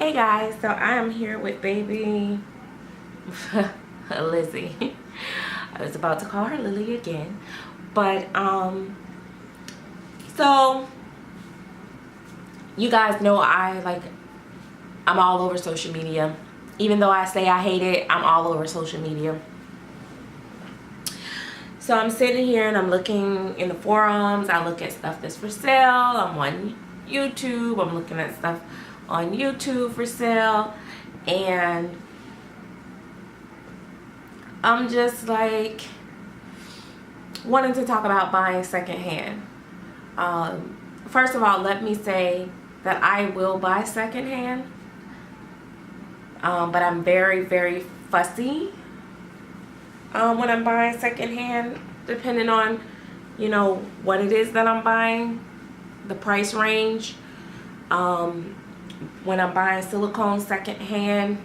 Hey guys, so I am here with baby Lizzie. I was about to call her Lily again, but so you guys know I'm all over social media. Even though I say I hate it, I'm all over social media. So I'm sitting here and I'm looking in the forums. I look at stuff that's for sale. I'm on YouTube. I'm looking at stuff on YouTube for sale, and I'm just like wanting to talk about buying secondhand. First of all, let me say that I will buy secondhand, but I'm very, very fussy when I'm buying secondhand, depending on, you know, what it is that I'm buying, the price range. When I'm buying silicone secondhand,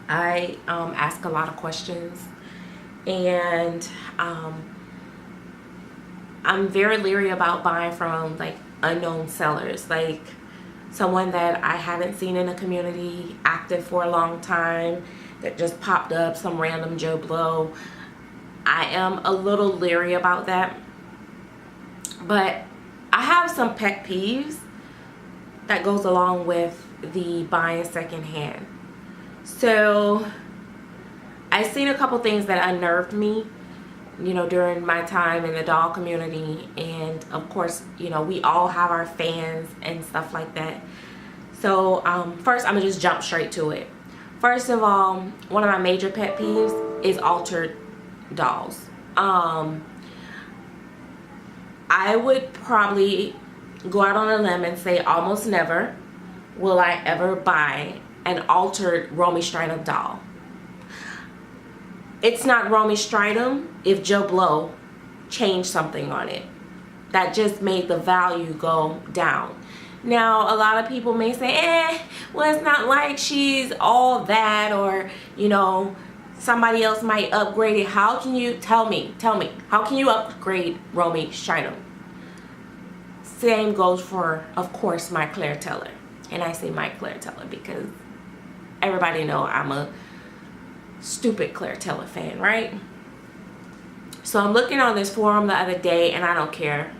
I ask a lot of questions, and I'm very leery about buying from like unknown sellers, like someone that I haven't seen in the community active for a long time that just popped up, some random Joe Blow. I am a little leery about that, but I have some pet peeves that goes along with the buying secondhand. So I've seen a couple things that unnerved me, you know, during my time in the doll community, and of course, you know, we all have our fans and stuff like that. So first, I'm gonna just jump straight to it. First of all, one of my major pet peeves is altered dolls. I would probably go out on a limb and say almost never will I ever buy an altered Romy Stridham doll. It's not Romy Stridham if Joe Blow changed something on it. That just made the value go down. Now, a lot of people may say, well, it's not like she's all that, or, you know, somebody else might upgrade it. How can you, tell me, how can you upgrade Romy Stridham? Same goes for, of course, my Claire Teller. And I say my Claire Teller because everybody know I'm a stupid Claire Teller fan, right? So I'm looking on this forum the other day, and I don't care,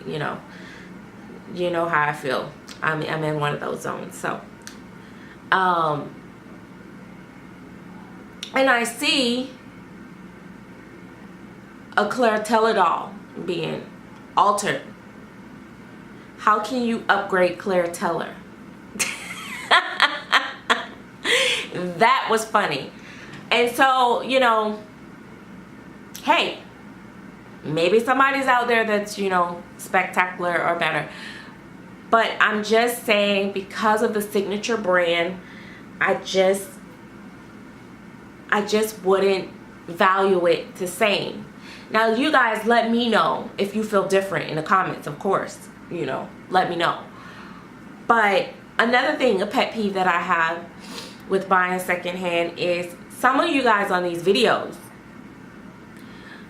you know how I feel. I'm in one of those zones. So and I see a Claire Teller doll being altered. How can you upgrade Claire Teller? That was funny. And so, you know, hey, maybe somebody's out there that's, you know, spectacular or better. But I'm just saying, because of the signature brand, I just wouldn't value it the same. Now, you guys let me know if you feel different in the comments, of course. You know, let me know. But another thing, a pet peeve that I have with buying secondhand is some of you guys on these videos,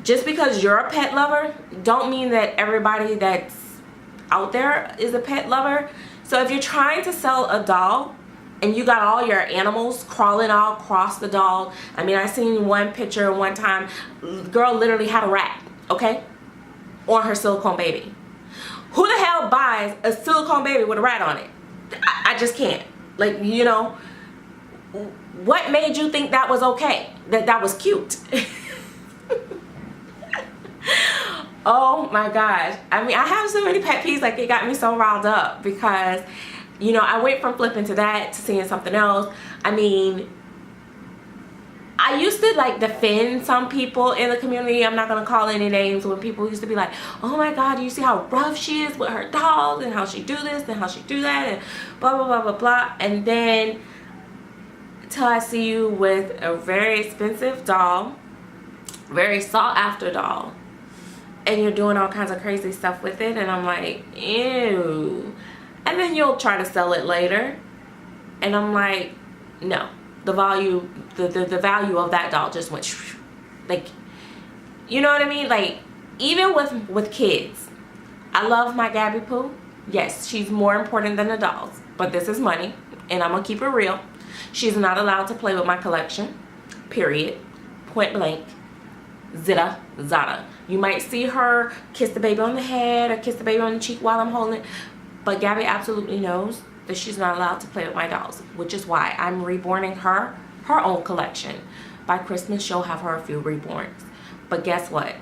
just because you're a pet lover, don't mean that everybody that's out there is a pet lover. So if you're trying to sell a doll and you got all your animals crawling all across the doll, I mean, I seen one picture one time, girl literally had a rat, okay, on her silicone baby. Who the hell buys a silicone baby with a rat on it? I just can't. Like, you know, what made you think that was okay? That was cute? Oh my gosh. I mean, I have so many pet peeves, like it got me so riled up because, you know, I went from flipping to that to seeing something else. I mean, I used to like defend some people in the community. I'm not going to call any names. When people used to be like, oh my God, you see how rough she is with her dolls and how she do this and how she do that and blah, blah, blah, blah, blah. And then till I see you with a very expensive doll, very sought after doll, and you're doing all kinds of crazy stuff with it, and I'm like, ew. And then you'll try to sell it later, and I'm like, no. The value, the value of that doll just went, like, you know what I mean? Like, even with kids, I love my Gabby Poo. Yes, she's more important than the dolls, but this is money, and I'm gonna keep it real. She's not allowed to play with my collection, period, point blank, zita, zada. You might see her kiss the baby on the head or kiss the baby on the cheek while I'm holding it, but Gabby absolutely knows that she's not allowed to play with my dolls, which is why I'm reborning her own collection. By Christmas, she'll have her a few reborns. But guess what?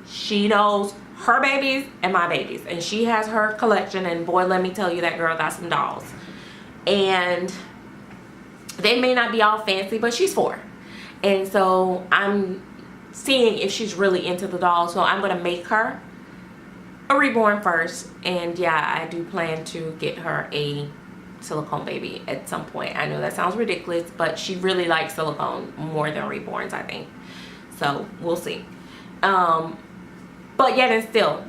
She knows her babies and my babies, and she has her collection, and boy, let me tell you, that girl got some dolls. And they may not be all fancy, but she's 4. And so I'm seeing if she's really into the dolls. So I'm gonna make her a reborn first, and yeah, I do plan to get her a silicone baby at some point. I know that sounds ridiculous, but she really likes silicone more than reborns, I think. So we'll see. But yet and still,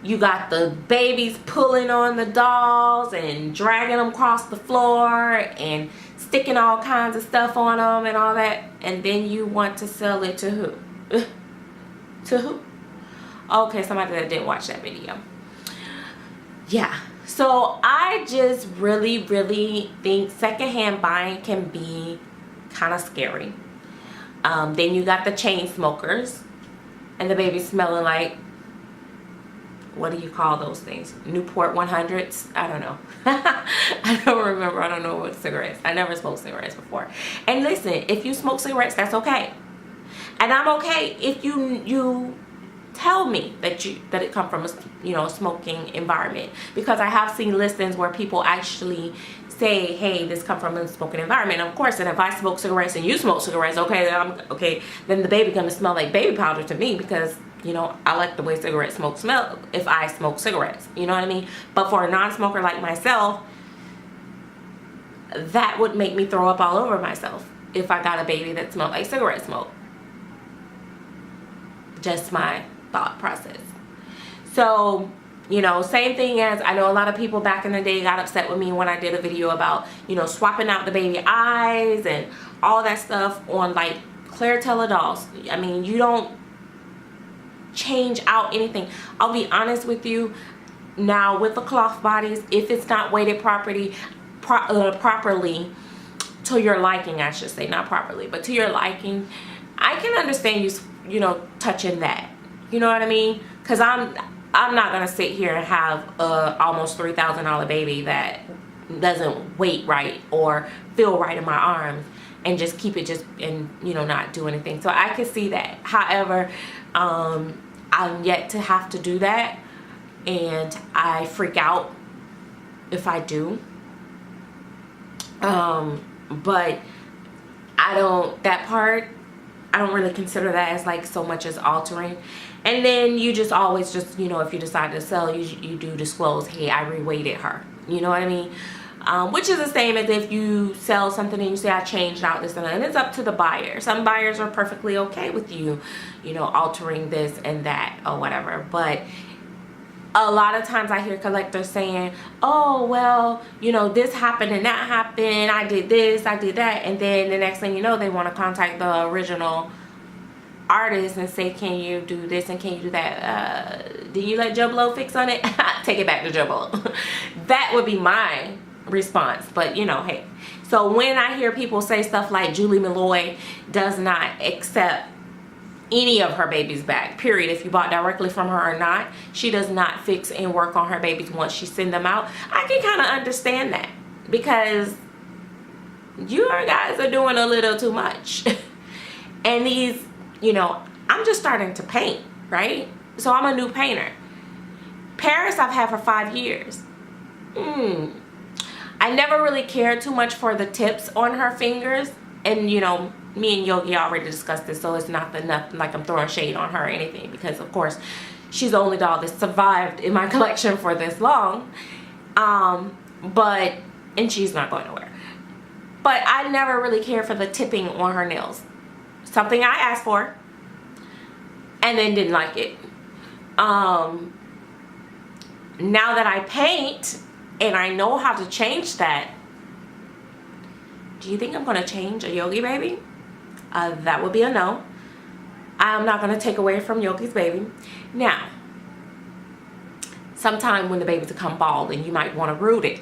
you got the babies pulling on the dolls and dragging them across the floor and sticking all kinds of stuff on them and all that, and then you want to sell it to who? To who? Okay, somebody that didn't watch that video. Yeah, so I just really think secondhand buying can be kind of scary. Then you got the chain smokers, and the baby smelling like, what do you call those things? Newport 100s? I don't know. I don't remember. I don't know what cigarettes. I never smoked cigarettes before. And listen, if you smoke cigarettes, that's okay. And I'm okay if you tell me that it come from a smoking environment, because I have seen listings where people actually say, hey, this come from a smoking environment. And of course, and if I smoke cigarettes and you smoke cigarettes, okay, then the baby gonna smell like baby powder to me, because I like the way cigarette smoke smell if I smoke cigarettes, you know what I mean? But for a non-smoker like myself, that would make me throw up all over myself if I got a baby that smelled like cigarette smoke. Just my thought process. So, same thing as, I know a lot of people back in the day got upset with me when I did a video about, swapping out the baby eyes and all that stuff on like Clairtella dolls. I mean, you don't change out anything. I'll be honest with you, now with the cloth bodies, if it's not weighted properly to your liking, I should say, not properly, but to your liking, I can understand you touching that, you know what I mean? Because I'm not gonna sit here and have a almost $3,000 baby that doesn't weight right or feel right in my arms and just keep it and not do anything. So I can see that. However, I'm yet to have to do that, and I freak out if I do. But I don't really consider that as like so much as altering. And then you just always if you decide to sell, you do disclose, hey, I reweighted her, you know what I mean? Which is the same as if you sell something and you say, I changed out this and that. And it's up to the buyer. Some buyers are perfectly okay with you, altering this and that or whatever. But a lot of times I hear collectors saying, oh, well, this happened and that happened. I did this, I did that. And then the next thing you know, they want to contact the original artist and say, can you do this and can you do that? Did you let Joe Blow fix on it? Take it back to Joe Blow. That would be my response. But hey, so when I hear people say stuff like Julie Malloy does not accept any of her babies back, period, if you bought directly from her or not, she does not fix and work on her babies once she send them out, I can kind of understand that, because you guys are doing a little too much. And these, I'm just starting to paint, right? So I'm a new painter. Paris I've had for 5 years. I never really cared too much for the tips on her fingers, and me and Yogi already discussed this, so it's nothing like I'm throwing shade on her or anything, because of course she's the only doll that survived in my collection for this long. And she's not going nowhere. But I never really cared for the tipping on her nails. Something I asked for and then didn't like it. Now that I paint and I know how to change that, do you think I'm going to change a Yogi baby? That would be a no. I'm not going to take away from Yogi's baby. Now, sometime when the babies come bald and you might want to root it.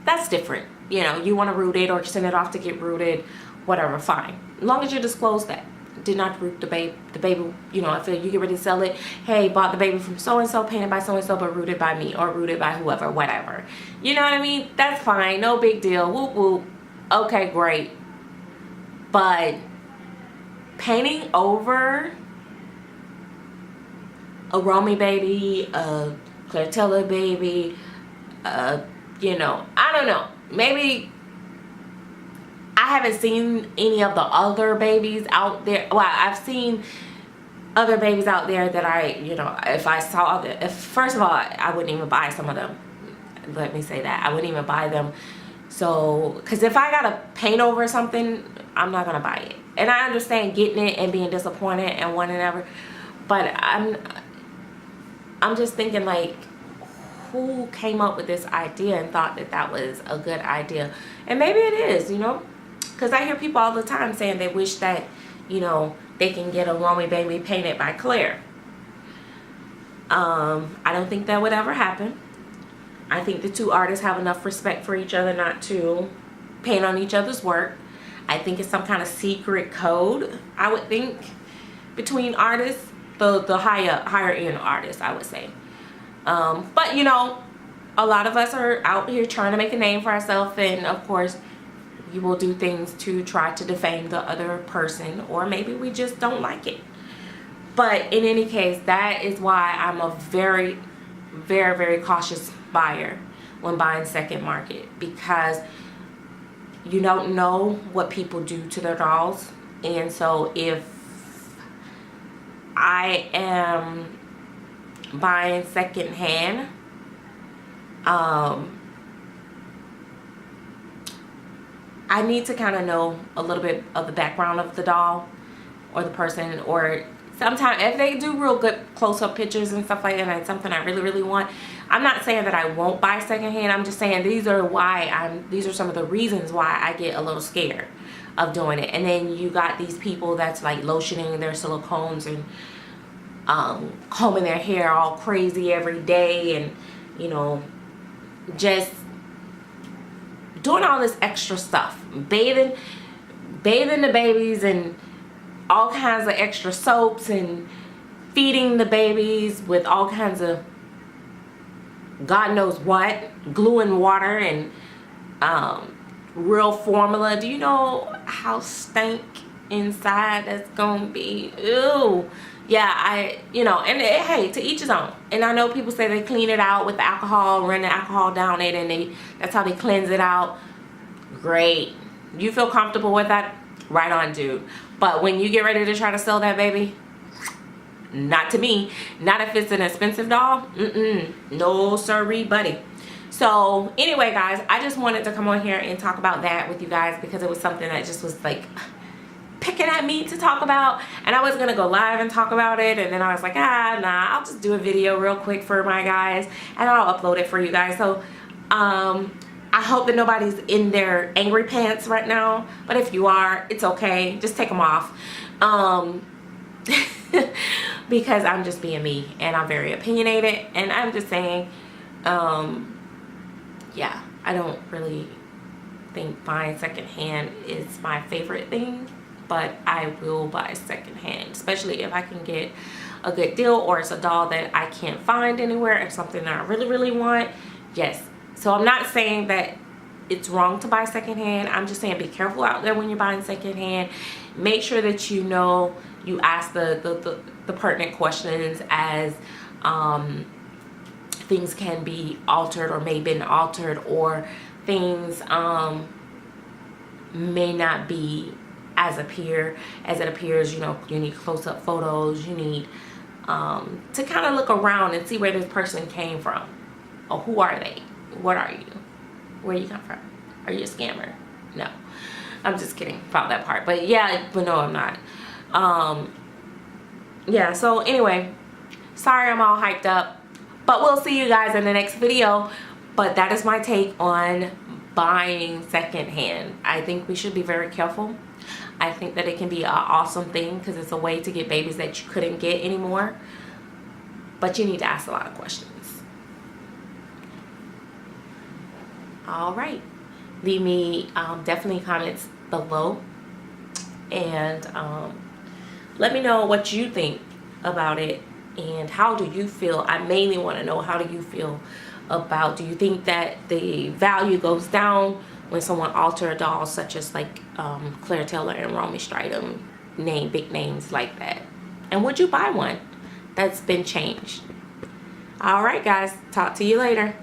That's different. You know, you want to root it or send it off to get rooted, whatever, fine. As long as you disclose that. Did not root the baby, you know, if you get ready to sell it, hey, bought the baby from so-and-so, painted by so-and-so, but rooted by me, or rooted by whoever, whatever. You know what I mean? That's fine. No big deal. Whoop, whoop. Okay, great. But painting over a Romy baby, a Clartella baby, you know, I don't know. Maybe I haven't seen any of the other babies out there. Well, I've seen other babies out there that I, you know, if I saw them, if first of all, I wouldn't even buy some of them. Let me say that. I wouldn't even buy them. So, because if I gotta paint over something, I'm not gonna buy it. And I understand getting it and being disappointed and whatever, but I'm just thinking, like, who came up with this idea and thought that that was a good idea? And maybe it is, you know, because I hear people all the time saying they wish that, you know, they can get a Romy baby painted by Claire. I don't think that would ever happen. I think the two artists have enough respect for each other not to paint on each other's work. I think it's some kind of secret code, I would think, between artists, the higher end artists, I would say. But, you know, a lot of us are out here trying to make a name for ourselves, and of course we will do things to try to defame the other person, or maybe we just don't like it. But in any case, that is why I'm a very, very, very cautious buyer when buying second market, because you don't know what people do to their dolls. And so if I am buying second hand, I need to kind of know a little bit of the background of the doll or the person, or sometimes if they do real good close-up pictures and stuff like that, and it's something I really, really want, I'm not saying that I won't buy secondhand. I'm just saying these are some of the reasons why I get a little scared of doing it. And then you got these people that's like lotioning their silicones and combing their hair all crazy every day, and, you know, just doing all this extra stuff, bathing the babies and all kinds of extra soaps, and feeding the babies with all kinds of God knows what, glue and water, and real formula. Do you know how stank inside that's gonna be? Ew. Yeah, you know, and hey, to each his own. And I know people say they clean it out with alcohol, run the alcohol down it, and that's how they cleanse it out. Great. You feel comfortable with that? Right on, dude. But when you get ready to try to sell that baby, not to me. Not if it's an expensive doll. No sirree, buddy. So anyway, guys, I just wanted to come on here and talk about that with you guys, because it was something that just was like picking at me to talk about, and I was gonna go live and talk about it, and then I was like, nah, I'll just do a video real quick for my guys and I'll upload it for you guys. So I hope that nobody's in their angry pants right now, but if you are, it's okay, just take them off. Because I'm just being me, and I'm very opinionated, and I'm just saying, yeah, I don't really think buying secondhand is my favorite thing, but I will buy secondhand, especially if I can get a good deal, or it's a doll that I can't find anywhere, or something that I really, really want. Yes. So I'm not saying that it's wrong to buy secondhand. I'm just saying be careful out there when you're buying secondhand. Make sure that you know you ask the pertinent questions, as things can be altered or may have been altered, or things may not be as it appears. You know, you need close-up photos. You need to kind of look around and see where this person came from, or who are they, what are you, where you come from, are you a scammer? No, I'm just kidding about that part, but yeah, but no, I'm not. Yeah, so anyway, sorry I'm all hyped up, but we'll see you guys in the next video. But that is my take on buying secondhand. I think we should be very careful. I think that it can be an awesome thing, because it's a way to get babies that you couldn't get anymore, but you need to ask a lot of questions. All right. Leave me definitely comments below, and let me know what you think about it, and how do you feel. I mainly want to know, how do you feel about, do you think that the value goes down when someone alter a doll, such as like Claire Taylor and Romy Stridham, name big names like that? And would you buy one that's been changed? All right, guys, talk to you later.